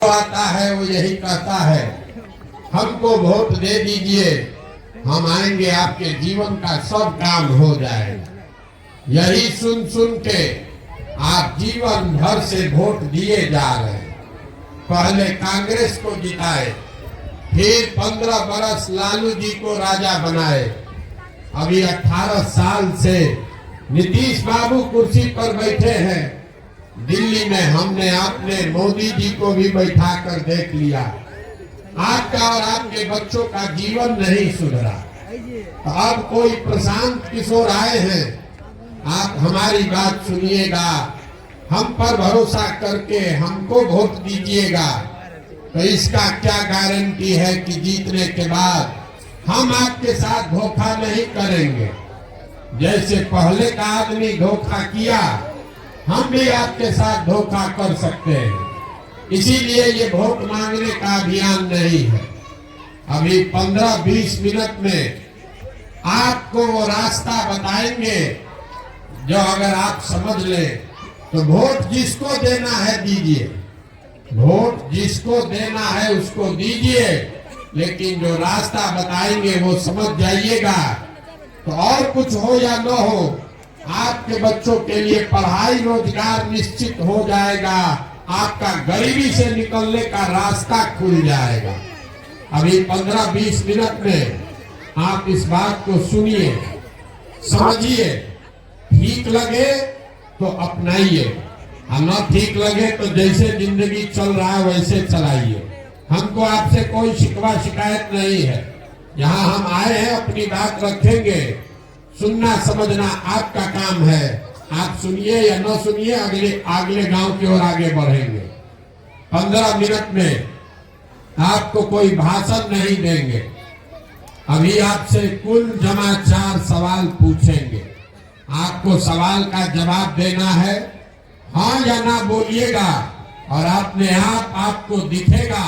आता है वो यही कहता है, हमको वोट दे दीजिए, हम आएंगे, आपके जीवन का सब काम हो जाएगा। यही सुन सुन के आप जीवन भर से वोट दिए जा रहे हैं। पहले कांग्रेस को जिताए, फिर 15 बरस लालू जी को राजा बनाए, अभी 18 साल से नीतीश बाबू कुर्सी पर बैठे हैं। दिल्ली में हमने आपने मोदी जी को भी बैठा कर देख लिया। आपका और आपके बच्चों का जीवन नहीं सुधरा। तो अब कोई प्रशांत किशोर आए हैं, आप हमारी बात सुनिएगा, हम पर भरोसा करके हमको वोट दीजिएगा। तो इसका क्या गारंटी है कि जीतने के बाद हम आपके साथ धोखा नहीं करेंगे। जैसे पहले का आदमी धोखा किया, हम भी आपके साथ धोखा कर सकते हैं। इसीलिए ये वोट मांगने का अभियान नहीं है। अभी 15-20 मिनट में आपको वो रास्ता बताएंगे जो अगर आप समझ ले तो वोट जिसको देना है दीजिए, वोट जिसको देना है उसको दीजिए, लेकिन जो रास्ता बताएंगे वो समझ जाइएगा। तो और कुछ हो या न हो, आपके बच्चों के लिए पढ़ाई रोजगार निश्चित हो जाएगा, आपका गरीबी से निकलने का रास्ता खुल जाएगा। अभी 15-20 मिनट में आप इस बात को सुनिए, समझिए, ठीक लगे तो अपनाइए, और न ठीक लगे तो जैसे जिंदगी चल रहा है वैसे चलाइए। हमको आपसे कोई शिकवा शिकायत नहीं है। यहाँ हम आए हैं, अपनी बात रखेंगे, सुनना समझना आपका काम है। आप सुनिए या न सुनिए, अगले गांव की ओर आगे बढ़ेंगे। 15 मिनट में आपको कोई भाषण नहीं देंगे। अभी आपसे कुल जमा 4 सवाल पूछेंगे, आपको सवाल का जवाब देना है, हाँ या ना बोलिएगा, और अपने आप आपको दिखेगा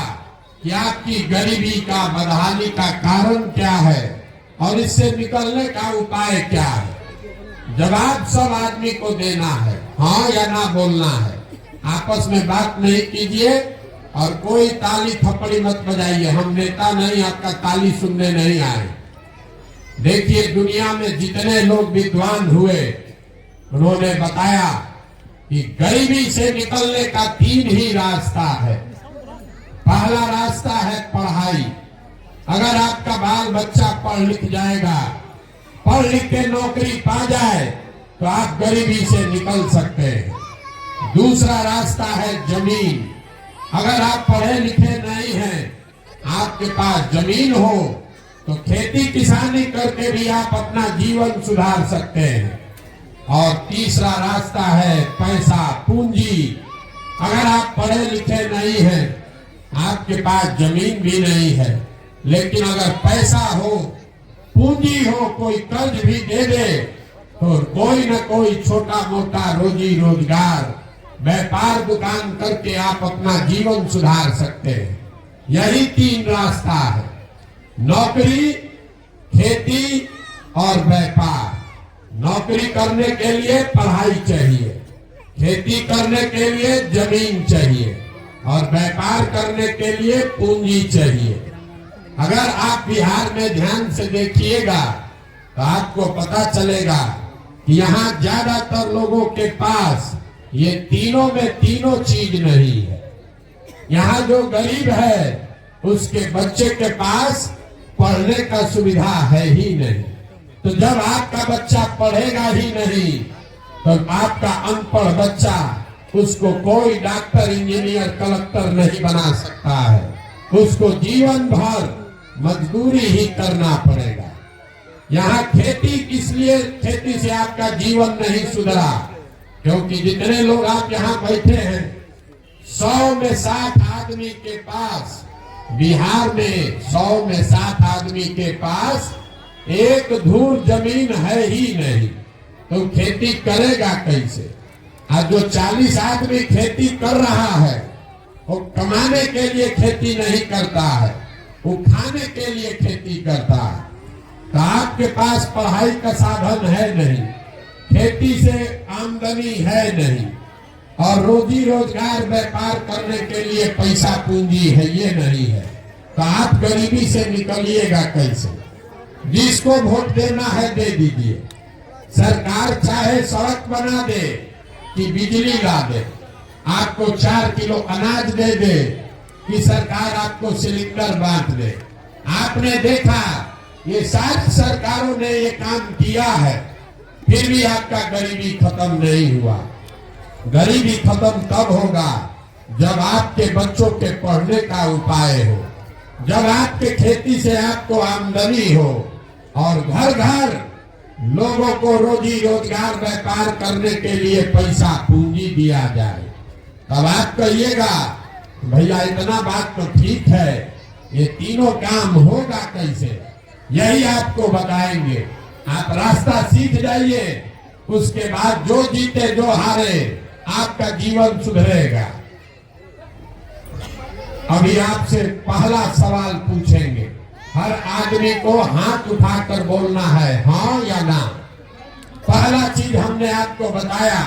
कि आपकी गरीबी का, बदहाली का कारण क्या है और इससे निकलने का उपाय क्या है। जवाब सब आदमी को देना है, हाँ या ना बोलना है। आपस में बात नहीं कीजिए और कोई ताली थप्पड़ी मत बजाइए। हम नेता नहीं, आपका ताली सुनने नहीं आए। देखिए, दुनिया में जितने लोग विद्वान हुए उन्होंने बताया कि गरीबी से निकलने का 3 ही रास्ता है। पहला रास्ता है पढ़ाई। अगर आपका बाल बच्चा पढ़ लिख जाएगा, पढ़ लिख के नौकरी पा जाए, तो आप गरीबी से निकल सकते हैं। दूसरा रास्ता है जमीन। अगर आप पढ़े लिखे नहीं हैं, आपके पास जमीन हो, तो खेती किसानी करके भी आप अपना जीवन सुधार सकते हैं। और तीसरा रास्ता है पैसा, पूंजी। अगर आप पढ़े लिखे नहीं हैं, आपके पास जमीन भी नहीं है, लेकिन अगर पैसा हो, पूंजी हो, कोई कर्ज भी दे दे, तो कोई न कोई छोटा मोटा रोजी रोजगार, व्यापार दुकान करके आप अपना जीवन सुधार सकते हैं। यही 3 रास्ता है, नौकरी, खेती और व्यापार। नौकरी करने के लिए पढ़ाई चाहिए, खेती करने के लिए जमीन चाहिए, और व्यापार करने के लिए पूंजी चाहिए। अगर आप बिहार में ध्यान से देखिएगा तो आपको पता चलेगा कि यहाँ ज्यादातर लोगों के पास ये तीनों में तीनों चीज नहीं है। यहाँ जो गरीब है उसके बच्चे के पास पढ़ने का सुविधा है ही नहीं। तो जब आपका बच्चा पढ़ेगा ही नहीं, तो आपका अनपढ़ बच्चा, उसको कोई डॉक्टर, इंजीनियर, कलेक्टर नहीं बना सकता है। उसको जीवन भर मजदूरी ही करना पड़ेगा। यहाँ खेती, इसलिए खेती से आपका जीवन नहीं सुधरा, क्योंकि जितने लोग आप यहाँ बैठे हैं, 100 में 60 आदमी के पास, बिहार में 100 में 60 आदमी के पास 1 धूर जमीन है ही नहीं। तो खेती करेगा कैसे? आज जो 40 आदमी खेती कर रहा है, वो कमाने के लिए खेती नहीं करता है, वो खाने के लिए खेती करता है। तो आपके पास पढ़ाई का साधन है नहीं, खेती से आमदनी है नहीं, और रोजी रोजगार व्यापार करने के लिए पैसा पूंजी है, ये नहीं है, तो आप गरीबी से निकलिएगा कैसे? जिसको वोट देना है दे दीजिए। सरकार चाहे सड़क बना दे कि बिजली ला दे, आपको 4 किलो अनाज दे दे कि सरकार आपको सिलेंडर बांट दे। आपने देखा ये सारी सरकारों ने ये काम किया है, फिर भी आपका गरीबी खत्म नहीं हुआ। गरीबी खत्म तब होगा जब आपके बच्चों के पढ़ने का उपाय हो, जब आपके खेती से आपको आमदनी हो और घर घर लोगों को रोजी रोजगार व्यापार करने के लिए पैसा पूंजी दिया जाए। तब आप कहिएगा भैया इतना बात तो ठीक है, ये तीनों काम होगा कैसे, यही आपको बताएंगे। आप रास्ता सीख जाइए, उसके बाद जो जीते जो हारे आपका जीवन सुधरेगा। अभी आपसे पहला सवाल पूछेंगे, हर आदमी को हाथ उठाकर बोलना है हाँ या ना। पहला चीज हमने आपको बताया,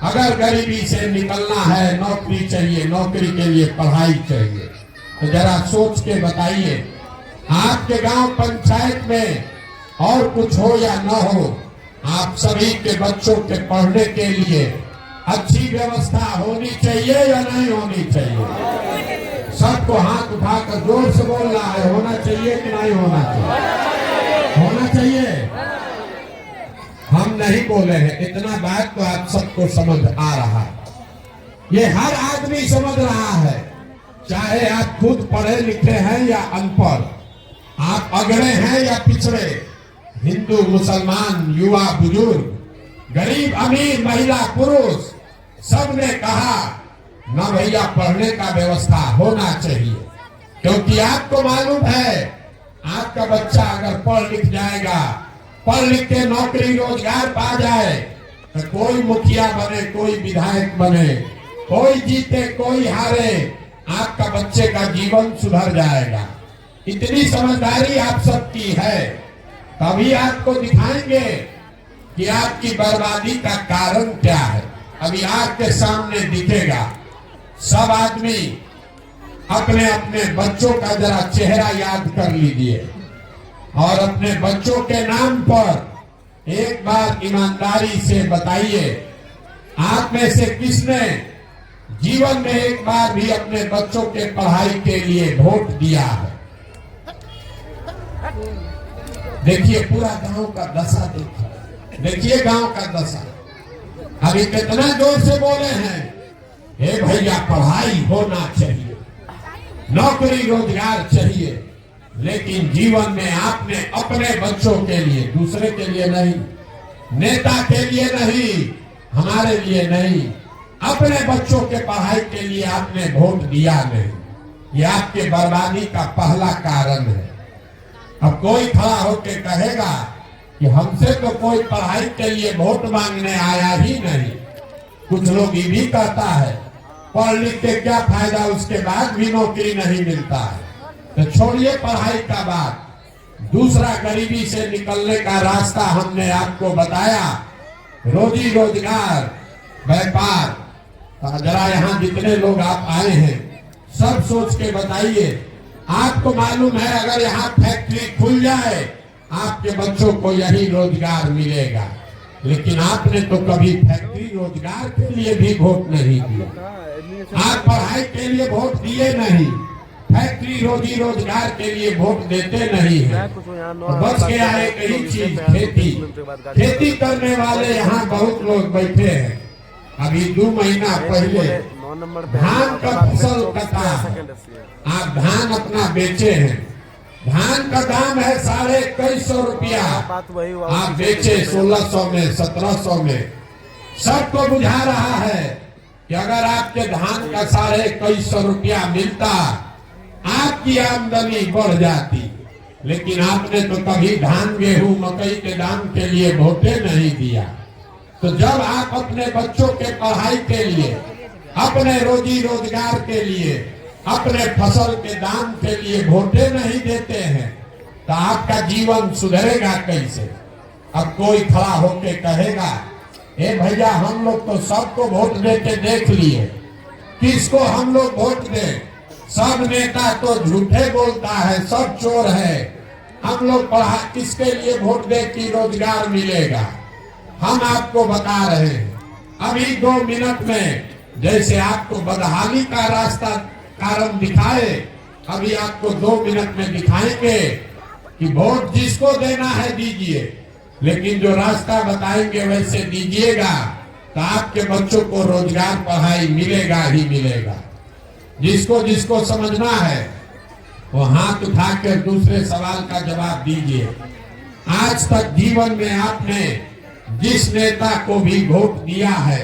अगर गरीबी से निकलना है नौकरी चाहिए, नौकरी के लिए पढ़ाई चाहिए। तो जरा सोच के बताइए, आपके गांव पंचायत में और कुछ हो या न हो, आप सभी के बच्चों के पढ़ने के लिए अच्छी व्यवस्था होनी चाहिए या नहीं होनी चाहिए? सबको हाथ उठाकर जोर से बोलना है, होना चाहिए कि नहीं होना चाहिए? होना चाहिए। हम नहीं बोले हैं, इतना बात तो आप सबको समझ आ रहा है, ये हर आदमी समझ रहा है, चाहे आप खुद पढ़े लिखे हैं या अनपढ़, आप अगड़े हैं या पिछड़े, हिंदू मुसलमान, युवा बुजुर्ग, गरीब अमीर, महिला पुरुष, सबने कहा ना भैया पढ़ने का व्यवस्था होना चाहिए। क्योंकि आपको मालूम है आपका बच्चा अगर पढ़ लिख जाएगा, पढ़ लिख के नौकरी रोजगार पा जाए, तो कोई मुखिया बने, कोई विधायक बने, कोई जीते कोई हारे, आपका बच्चे का जीवन सुधर जाएगा। इतनी समझदारी आप सबकी है, तभी आपको दिखाएंगे कि आपकी बर्बादी का कारण क्या है। अभी आपके सामने दिखेगा। सब आदमी अपने अपने बच्चों का जरा चेहरा याद कर लीजिए और अपने बच्चों के नाम पर एक बार ईमानदारी से बताइए, आप में से किसने जीवन में एक बार भी अपने बच्चों के पढ़ाई के लिए वोट दिया है? देखिए पूरा गांव का दशा देखिए गांव का दशा। अभी कितना जोर से बोले हैं, हे भैया पढ़ाई होना चाहिए, नौकरी रोजगार चाहिए, लेकिन जीवन में आपने अपने बच्चों के लिए, दूसरे के लिए नहीं, नेता के लिए नहीं, हमारे लिए नहीं, अपने बच्चों के पढ़ाई के लिए आपने वोट दिया नहीं। ये आपके बर्बादी का पहला कारण है। अब कोई खड़ा होकर कहेगा कि हमसे तो कोई पढ़ाई के लिए वोट मांगने आया ही नहीं। कुछ लोग ये भी कहता है पढ़ लिख के क्या फायदा, उसके बाद भी नौकरी नहीं मिलता है। तो छोड़िए पढ़ाई का बात, दूसरा गरीबी से निकलने का रास्ता हमने आपको बताया, रोजी रोजगार व्यापार। जरा यहाँ जितने लोग आप आए हैं सब सोच के बताइए, आपको मालूम है अगर यहाँ फैक्ट्री खुल जाए आपके बच्चों को यही रोजगार मिलेगा, लेकिन आपने तो कभी फैक्ट्री रोजगार के लिए भी वोट नहीं दिया। आप पढ़ाई के लिए वोट दिए नहीं, फैक्ट्री रोजी रोजगार के लिए वोट देते नहीं है। बच गया एक ही चीज, खेती। खेती करने वाले यहाँ बहुत लोग बैठे हैं। अभी 2 महीना पहले धान का फसल कटा, आप धान अपना बेचे हैं, धान का दाम है 2150 रुपया, आप बेचे 1600 में, 1700 में। सबको बुझा रहा है कि अगर आपके धान का 2150 रुपया मिलता आपकी आमदनी बढ़ जाती, लेकिन आपने तो कभी धान गेहूं मकई के दाम के लिए वोटे नहीं दिया। तो जब आप अपने बच्चों के पढ़ाई के लिए, अपने रोजी रोजगार के लिए, अपने फसल के दाम के लिए वोटे नहीं देते हैं, तो आपका जीवन सुधरेगा कैसे? अब कोई खड़ा होके कहेगा ए भैया, हम लोग तो सबको वोट देके देख लिए, किसको हम लोग वोट दें? सब नेता तो झूठे बोलता है, सब चोर है। हम लोग पढ़ा किसके लिए वोट दे कि रोजगार मिलेगा? हम आपको बता रहे हैं अभी 2 मिनट में, जैसे आपको बदहाली का रास्ता कारण दिखाए, अभी आपको 2 मिनट में दिखाएंगे कि वोट जिसको देना है दीजिए, लेकिन जो रास्ता बताएंगे वैसे दीजिएगा तो आपके बच्चों को रोजगार पढ़ाई मिलेगा ही मिलेगा। जिसको जिसको समझना है वो हाथ उठाकर दूसरे सवाल का जवाब दीजिए। आज तक जीवन में आपने जिस नेता को भी वोट दिया है,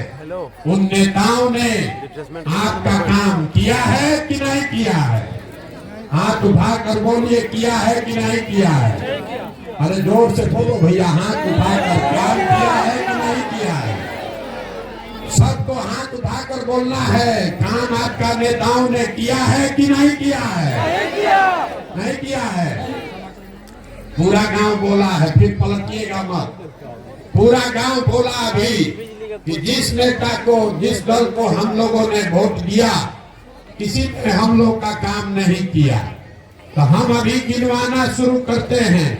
उन नेताओं ने आपका काम किया है कि नहीं किया है? हाथ उठाकर बोलिए, किया है कि नहीं किया है? अरे जोर से बोलो भैया, हाथ उठाकर काम किया है कि नहीं किया है? सबको हाथ उठाकर बोलना है, काम आपका नेताओं ने किया है कि नहीं किया है? नहीं किया है। पूरा गांव बोला है, फिर पलटिएगा मत। पूरा गांव बोला अभी कि जिस नेता को, जिस दल को हम लोगों ने वोट दिया, किसी ने हम लोग का काम नहीं किया। तो हम अभी गिनवाना शुरू करते हैं।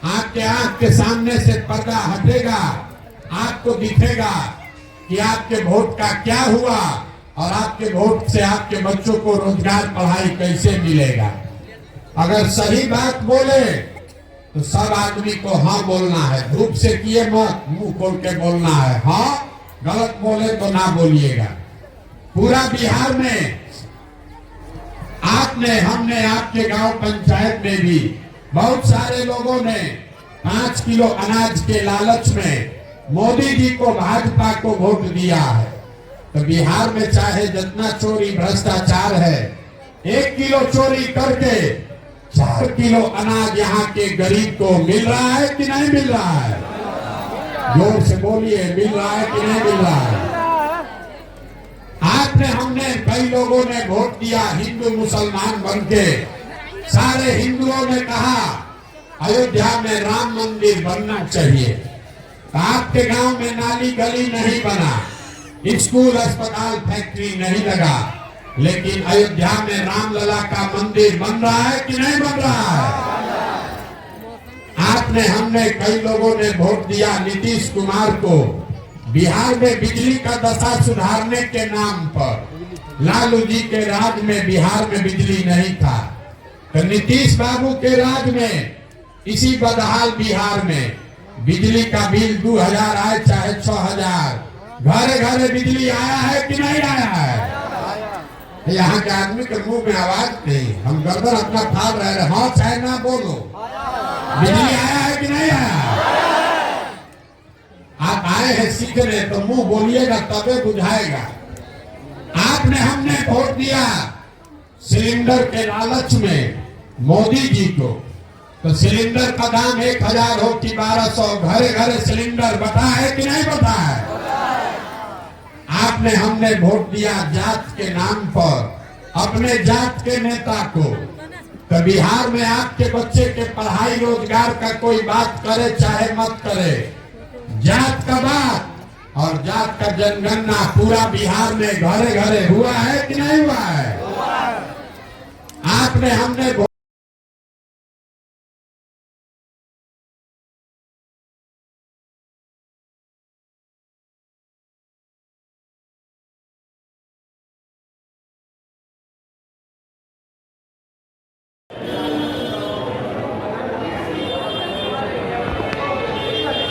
आपके आंख के सामने से पर्दा हटेगा, आपको दिखेगा कि आपके वोट का क्या हुआ और आपके वोट से आपके बच्चों को रोजगार पढ़ाई कैसे मिलेगा। अगर सही बात बोले तो सब आदमी को हाँ बोलना है, धूप से किए मत, मुंह खोल के बोलना है हाँ। गलत बोले तो ना बोलिएगा। पूरा बिहार में आपने, हमने आपके गांव पंचायत में भी बहुत सारे लोगों ने 5 किलो अनाज के लालच में मोदी जी को, भाजपा को वोट दिया है। तो बिहार में चाहे जितना चोरी भ्रष्टाचार है, 1 किलो चोरी करके 4 किलो अनाज यहाँ के गरीब को मिल रहा है कि नहीं मिल रहा है? जोर से बोलिए, मिल रहा है कि नहीं मिल रहा है? आपने, हमने, कई लोगों ने वोट दिया हिंदू मुसलमान बनके। सारे हिंदुओं ने कहा अयोध्या में राम मंदिर बनना चाहिए। तो आपके गांव में नाली गली नहीं बना, स्कूल अस्पताल फैक्ट्री नहीं लगा, लेकिन अयोध्या में रामलला का मंदिर बन रहा है कि नहीं बन रहा है? आपने, हमने, कई लोगों ने वोट दिया नीतीश कुमार को। बिहार में बिजली का दशा सुधारने के नाम पर, लालू जी के राज में बिहार में बिजली नहीं था, तो नीतीश बाबू के राज में इसी बदहाल बिहार में बिजली का बिल 2000 आए चाहे 6000, घरे घरे बिजली आया है कि नहीं आया है? यहाँ के आदमी के मुंह में आवाज नहीं, हम गर्दन अपना फाड़ रहे, हाँ चाहे ना बोलो। बिजली आया है कि नहीं आया? आप आए हैं सीखने तो मुंह बोलिएगा तबे बुझाएगा। आपने, हमने वोट दिया सिलेंडर के लालच में मोदी जी को, तो सिलेंडर का दाम 1000 हो कि 1200, घरे घरे सिलेंडर बता है कि नहीं बता है? आपने, हमने वोट दिया जात के नाम पर अपने जात के नेता को। तो बिहार में आपके बच्चे के पढ़ाई रोजगार का कोई बात करे चाहे मत करे, जात का बात और जात का जनगणना पूरा बिहार में घरे घरे हुआ है कि नहीं हुआ है? आपने, हमने